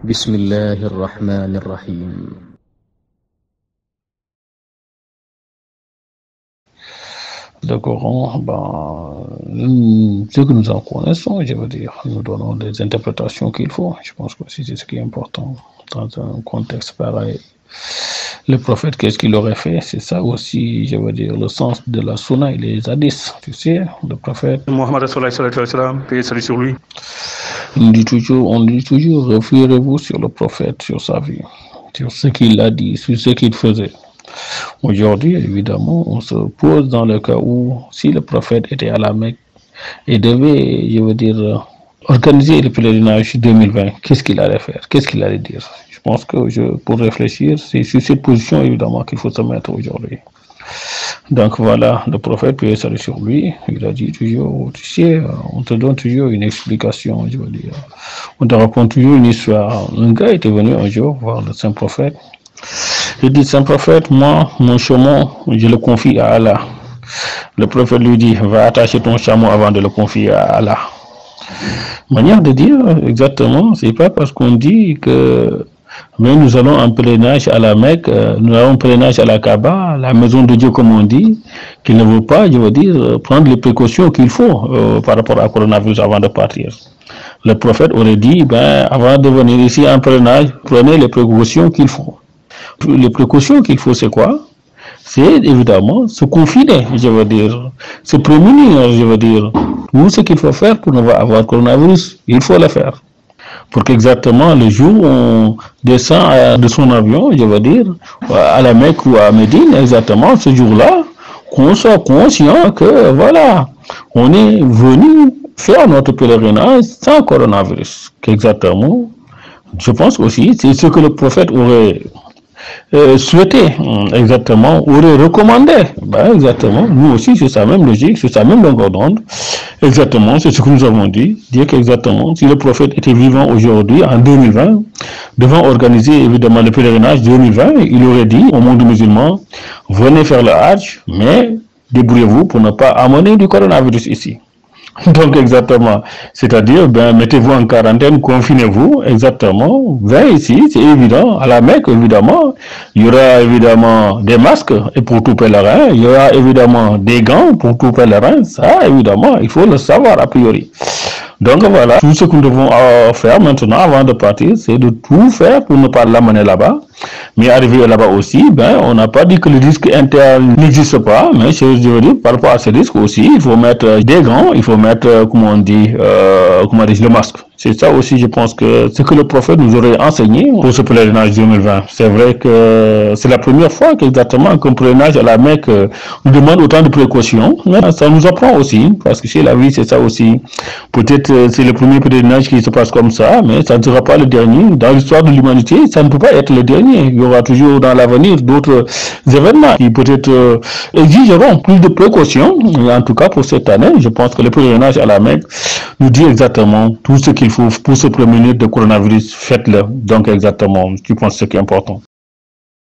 بسم الله الرحمن الرحيم. Le Coran, ce que nous en connaissons, je veux dire, nous donnons des interprétations qu'il faut. Je pense que c'est ce qui est important dans un contexte pareil. Le prophète, qu'est-ce qu'il aurait fait? C'est ça aussi, je veux dire, le sens de la sunna et les hadiths. Tu sais, le prophète Mohammed sallallahu alayhi wa sallam, paix et salut sur lui. on dit toujours, référez-vous sur le prophète, sur sa vie, sur ce qu'il a dit, sur ce qu'il faisait. Aujourd'hui, évidemment, on se pose dans le cas où, si le prophète était à la Mecque et devait, je veux dire, organiser le pèlerinage 2020, qu'est-ce qu'il allait faire? Qu'est-ce qu'il allait dire? Je pense que pour réfléchir, c'est sur cette position, évidemment, qu'il faut se mettre aujourd'hui. Donc voilà, le prophète, paix et salut sur lui, il a dit toujours, tu sais, on te donne toujours une explication, je veux dire. On te raconte toujours une histoire. Un gars était venu un jour voir le saint prophète. Il dit, saint prophète, moi, mon chameau, je le confie à Allah. Le prophète lui dit, va attacher ton chameau avant de le confier à Allah. Manière de dire, exactement, c'est pas parce qu'on dit que mais nous allons en pèlerinage à la Mecque, nous allons en pèlerinage à la Kaaba, la maison de Dieu comme on dit, qu'il ne veut pas, je veux dire, prendre les précautions qu'il faut par rapport à coronavirus avant de partir. Le prophète aurait dit, avant de venir ici en pèlerinage, prenez les précautions qu'il faut. Les précautions qu'il faut, c'est quoi? C'est évidemment se confiner, je veux dire, se prémunir, je veux dire. Tout ce qu'il faut faire pour ne pas avoir coronavirus, il faut le faire. Pour qu'exactement le jour où on descend de son avion, je veux dire, à la Mecque ou à Médine, exactement ce jour-là, qu'on soit conscient que voilà, on est venu faire notre pèlerinage sans coronavirus. Qu'exactement, je pense aussi, c'est ce que le prophète aurait souhaité, exactement, aurait recommandé. Exactement, nous aussi, c'est sa même logique, c'est sa même longueur d'onde. Exactement, c'est ce que nous avons dit. Dire qu'exactement, si le prophète était vivant aujourd'hui, en 2020, devant organiser évidemment le pèlerinage 2020, il aurait dit au monde musulman, venez faire le Hajj, mais débrouillez-vous pour ne pas amener du coronavirus ici. Donc exactement, c'est-à-dire, mettez-vous en quarantaine, confinez-vous, exactement, venez ici, c'est évident, à la Mecque, évidemment, il y aura évidemment des masques et pour tout pèlerin, il y aura évidemment des gants pour tout pèlerin, ça évidemment, il faut le savoir a priori. Donc voilà, tout ce que nous devons faire maintenant avant de partir, c'est de tout faire pour ne pas l'amener là-bas. Mais arrivé là-bas aussi, on n'a pas dit que le risque interne n'existe pas, mais je veux dire, par rapport à ce risque aussi, il faut mettre des gants, il faut mettre, le masque. C'est ça aussi, je pense que ce que le prophète nous aurait enseigné pour ce pèlerinage 2020. C'est vrai que c'est la première fois qu'exactement qu'un pèlerinage à la Mecque nous demande autant de précautions. Mais ça nous apprend aussi, parce que chez la vie, c'est ça aussi. Peut-être c'est le premier pèlerinage qui se passe comme ça, mais ça ne sera pas le dernier. Dans l'histoire de l'humanité, ça ne peut pas être le dernier. Il y aura toujours dans l'avenir d'autres événements qui peut-être exigeront plus de précautions. Et en tout cas, pour cette année, je pense que le pèlerinage à la Mecque nous dit exactement tout ce qu'il faut pour se prémunir de coronavirus. Faites-le. Donc exactement, je pense que c'est ce qui est important.